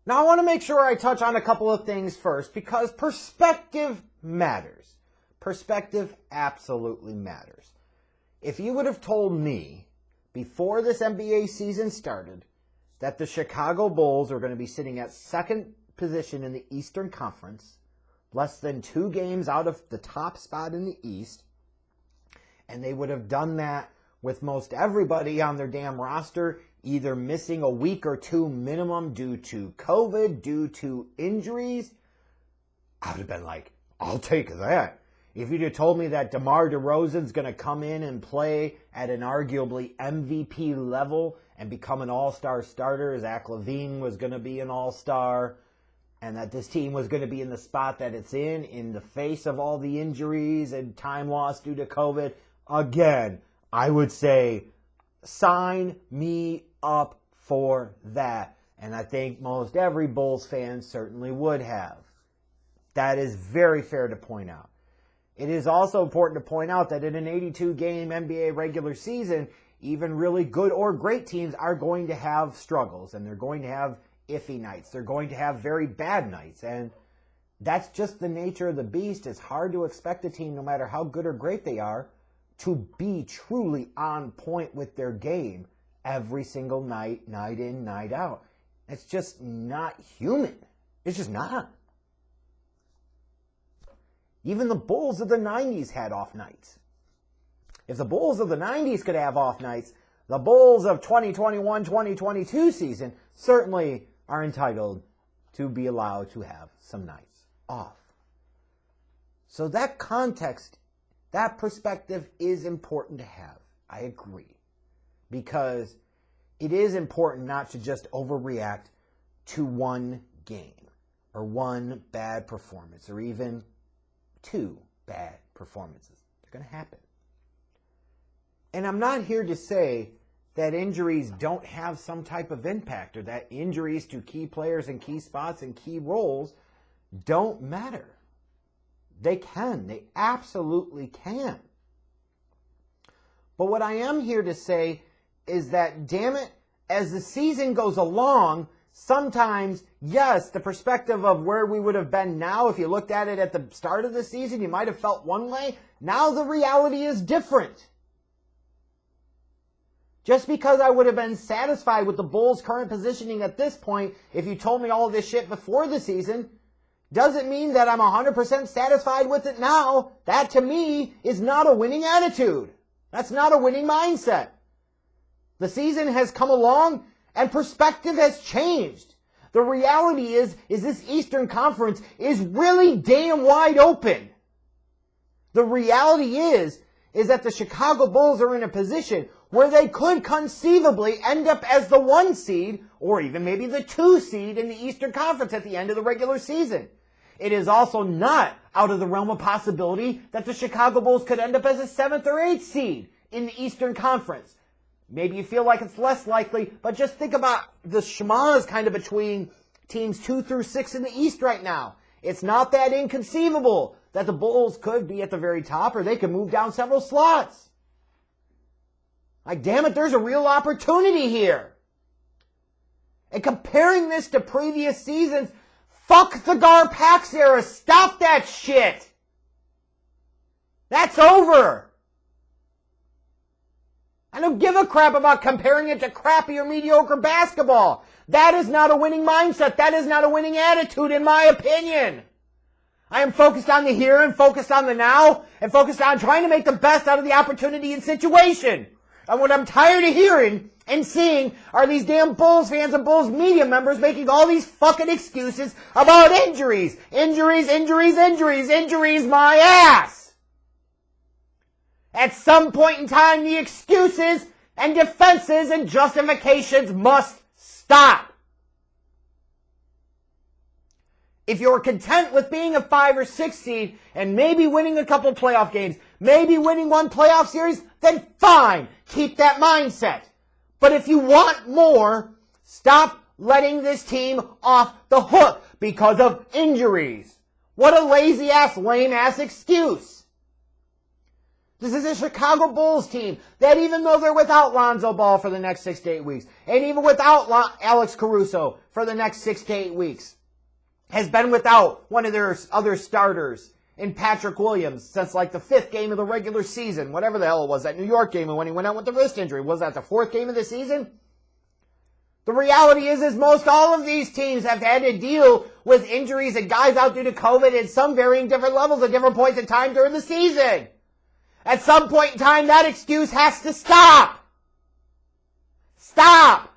Now I want to make sure I touch on a couple of things first because perspective matters. Perspective absolutely matters. If you would have told me before this NBA season started that the Chicago Bulls are going to be sitting at second position in the Eastern Conference, less than 2 games out of the top spot in the East, and they would have done that with most everybody on their damn roster either missing a week or 2 minimum due to COVID, due to injuries, I would have been like, I'll take that. If you'd have told me that DeMar DeRozan's going to come in and play at an arguably MVP level and become an all-star starter, Zach LaVine was going to be an all-star, and that this team was going to be in the spot that it's in the face of all the injuries and time lost due to COVID, again, I would say, sign me up for that. And I think most every Bulls fan certainly would have. That is very fair to point out. It is also important to point out that in an 82-game NBA regular season, even really good or great teams are going to have struggles, and they're going to have iffy nights. They're going to have very bad nights, and that's just the nature of the beast. It's hard to expect a team, no matter how good or great they are, to be truly on point with their game every single night, night in, night out. It's just not human. It's just not. Even the Bulls of the 90s had off nights. If the Bulls of the 90s could have off nights, the Bulls of 2021-2022 season certainly are entitled to be allowed to have some nights off. So that context, that perspective is important to have. I agree. Because it is important not to just overreact to one game or one bad performance or even 2 bad performances. They're going to happen. And I'm not here to say that injuries don't have some type of impact or that injuries to key players in key spots and key roles don't matter. They can. They absolutely can. But what I am here to say is that, damn it, as the season goes along, sometimes, yes, the perspective of where we would have been now, if you looked at it at the start of the season, you might have felt one way. Now the reality is different. Just because I would have been satisfied with the Bulls' current positioning at this point, if you told me all of this shit before the season, doesn't mean that I'm 100% satisfied with it now. That, to me, is not a winning attitude. That's not a winning mindset. The season has come along, and perspective has changed. The reality is this Eastern Conference is really damn wide open. The reality is that the Chicago Bulls are in a position where they could conceivably end up as the 1 seed, or even maybe the 2 seed in the Eastern Conference at the end of the regular season. It is also not out of the realm of possibility that the Chicago Bulls could end up as a 7th or 8th seed in the Eastern Conference. Maybe you feel like it's less likely, but just think about the schmaz kind of between teams 2 through 6 in the East right now. It's not that inconceivable that the Bulls could be at the very top or they could move down several slots. Like, damn it, there's a real opportunity here. And comparing this to previous seasons, fuck the Gar-Pax era. Stop that shit. That's over. I don't give a crap about comparing it to crappy or mediocre basketball. That is not a winning mindset. That is not a winning attitude, in my opinion. I am focused on the here and focused on the now and focused on trying to make the best out of the opportunity and situation. And what I'm tired of hearing and seeing are these damn Bulls fans and Bulls media members making all these fucking excuses about injuries. Injuries, my ass. At some point in time, the excuses and defenses and justifications must stop. If you're content with being a 5 or 6 seed and maybe winning a couple playoff games, maybe winning one playoff series, then fine. Keep that mindset. But if you want more, stop letting this team off the hook because of injuries. What a lazy-ass, lame-ass excuse. This is a Chicago Bulls team that, even though they're without Lonzo Ball for the next 6 to 8 weeks, and even without Alex Caruso for the next 6 to 8 weeks, has been without one of their other starters in Patrick Williams since like the 5th game of the regular season, whatever the hell it was, that New York game, and when he went out with the wrist injury. Was that the 4th game of the season? The reality is most all of these teams have had to deal with injuries and guys out due to COVID at some varying different levels at different points in time during the season. At some point in time, that excuse has to stop. Stop.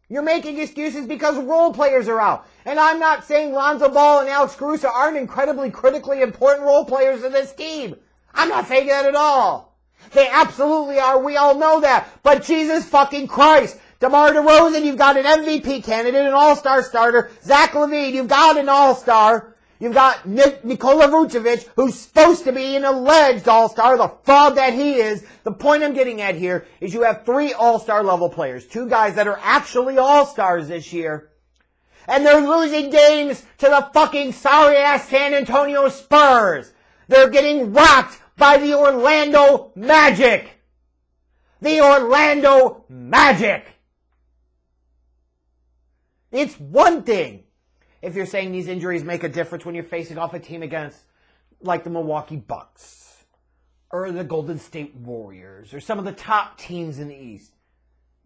You're making excuses because role players are out. And I'm not saying Lonzo Ball and Alex Caruso aren't incredibly critically important role players in this team. I'm not saying that at all. They absolutely are. We all know that. But Jesus fucking Christ. DeMar DeRozan, you've got an MVP candidate, an all-star starter. Zach LaVine, you've got an all-star. You've got Nikola Vucevic, who's supposed to be an alleged all-star, the fraud that he is. The point I'm getting at here is you have 3 all-star level players, 2 guys that are actually all-stars this year, and they're losing games to the fucking sorry-ass San Antonio Spurs. They're getting rocked by the Orlando Magic. The Orlando Magic. It's one thing if you're saying these injuries make a difference when you're facing off a team against, like, the Milwaukee Bucks or the Golden State Warriors or some of the top teams in the East.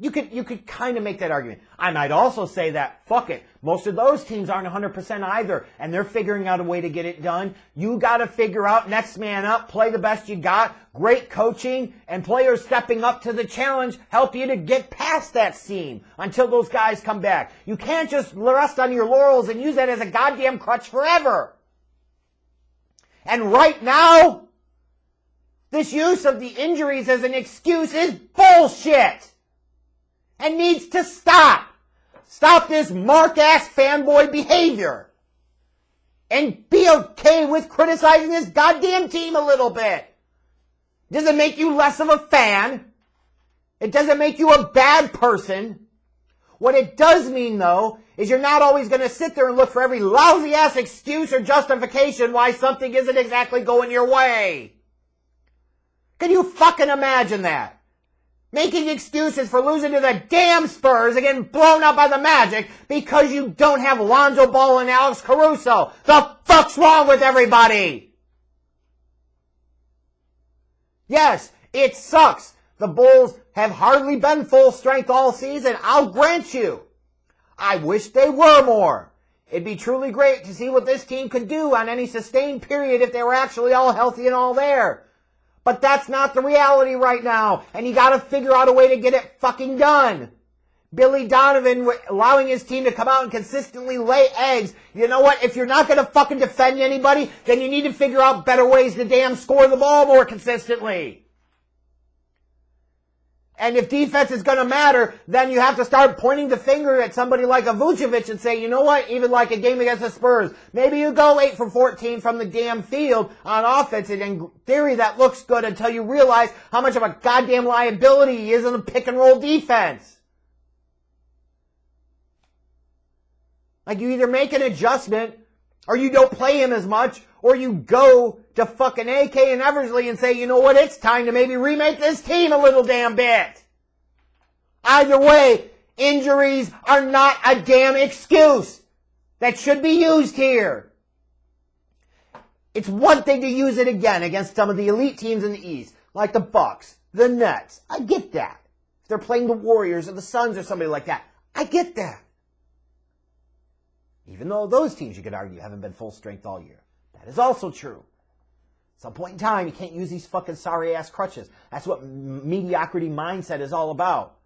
You could kind of make that argument. I might also say that, fuck it, most of those teams aren't 100% either, and they're figuring out a way to get it done. You got to figure out next man up, play the best you got, great coaching, and players stepping up to the challenge help you to get past that seam until those guys come back. You can't just rest on your laurels and use that as a goddamn crutch forever. And right now, this use of the injuries as an excuse is bullshit. And needs to stop. Stop this mark-ass fanboy behavior. And be okay with criticizing this goddamn team a little bit. Doesn't make you less of a fan. It doesn't make you a bad person. What it does mean, though, is you're not always going to sit there and look for every lousy-ass excuse or justification why something isn't exactly going your way. Can you fucking imagine that? Making excuses for losing to the damn Spurs and getting blown out by the Magic because you don't have Lonzo Ball and Alex Caruso. The fuck's wrong with everybody? Yes, it sucks. The Bulls have hardly been full strength all season. I'll grant you. I wish they were more. It'd be truly great to see what this team could do on any sustained period if they were actually all healthy and all there. But that's not the reality right now, and you gotta figure out a way to get it fucking done. Billy Donovan allowing his team to come out and consistently lay eggs. You know what? If you're not gonna fucking defend anybody, then you need to figure out better ways to damn score the ball more consistently. And if defense is going to matter, then you have to start pointing the finger at somebody like a Vucevic and say, you know what, even like a game against the Spurs, maybe you go 8 for 14 from the damn field on offense, and in theory that looks good until you realize how much of a goddamn liability he is in the pick and roll defense. Like, you either make an adjustment, or you don't play him as much, or you go to fucking AK and Eversley and say, you know what, it's time to maybe remake this team a little damn bit. Either way, injuries are not a damn excuse that should be used here. It's one thing to use it again against some of the elite teams in the East, like the Bucks, the Nets. I get that. If they're playing the Warriors or the Suns or somebody like that, I get that. Even though those teams, you could argue, haven't been full strength all year. That is also true. At some point in time, you can't use these fucking sorry-ass crutches. That's what mediocrity mindset is all about.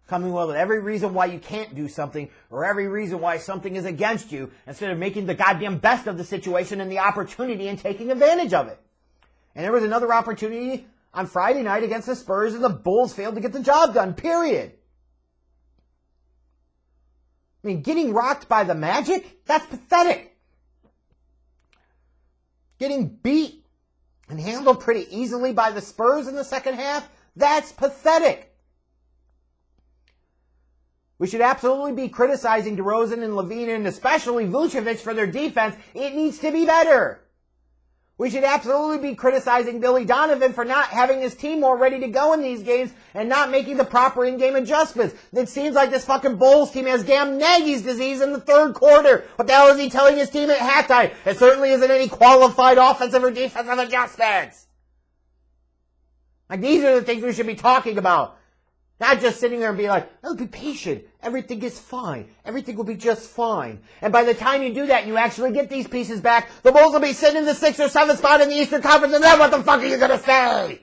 Coming up with every reason why you can't do something or every reason why something is against you instead of making the goddamn best of the situation and the opportunity and taking advantage of it. And there was another opportunity on Friday night against the Spurs and the Bulls failed to get the job done, period. I mean, getting rocked by the Magic? That's pathetic. Getting beat and handled pretty easily by the Spurs in the second half? That's pathetic. We should absolutely be criticizing DeRozan and LaVine and especially Vucevic for their defense. It needs to be better. We should absolutely be criticizing Billy Donovan for not having his team more ready to go in these games and not making the proper in-game adjustments. It seems like this fucking Bulls team has damn Nagy's disease in the third quarter. What the hell is he telling his team at halftime? It certainly isn't any qualified offensive or defensive adjustments. Like, these are the things we should be talking about. Not just sitting there and being like, oh, be patient. Everything is fine. Everything will be just fine. And by the time you do that and you actually get these pieces back, the Bulls will be sitting in the 6th or 7th spot in the Eastern Conference, and then what the fuck are you going to say?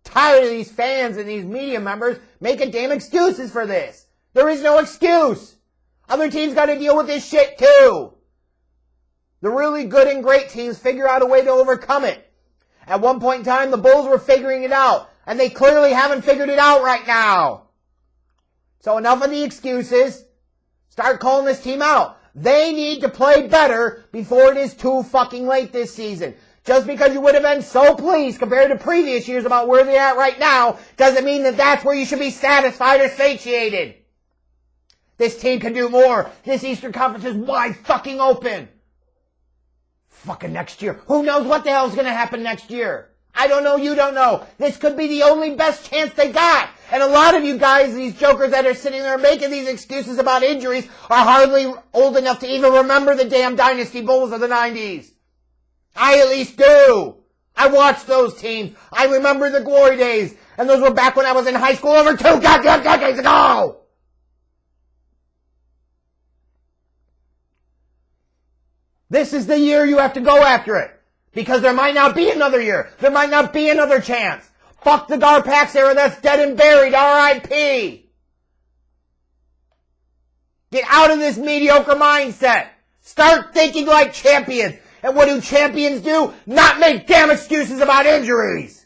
Tired of these fans and these media members making damn excuses for this. There is no excuse. Other teams got to deal with this shit too. The really good and great teams figure out a way to overcome it. At one point in time, the Bulls were figuring it out, and they clearly haven't figured it out right now. So enough of the excuses. Start calling this team out. They need to play better before it is too fucking late this season. Just because you would have been so pleased compared to previous years about where they're at right now doesn't mean that that's where you should be satisfied or satiated. This team can do more. This Eastern Conference is wide fucking open. Fucking next year. Who knows what the hell's going to happen next year? I don't know. You don't know. This could be the only best chance they got. And a lot of you guys, these jokers that are sitting there making these excuses about injuries, are hardly old enough to even remember the damn Dynasty Bulls of the 90s. I at least do. I watched those teams. I remember the glory days. And those were back when I was in high school over 2 goddamn decades ago. This is the year you have to go after it. Because there might not be another year. There might not be another chance. Fuck the Garpax era, that's dead and buried. R.I.P. Get out of this mediocre mindset. Start thinking like champions. And what do champions do? Not make damn excuses about injuries.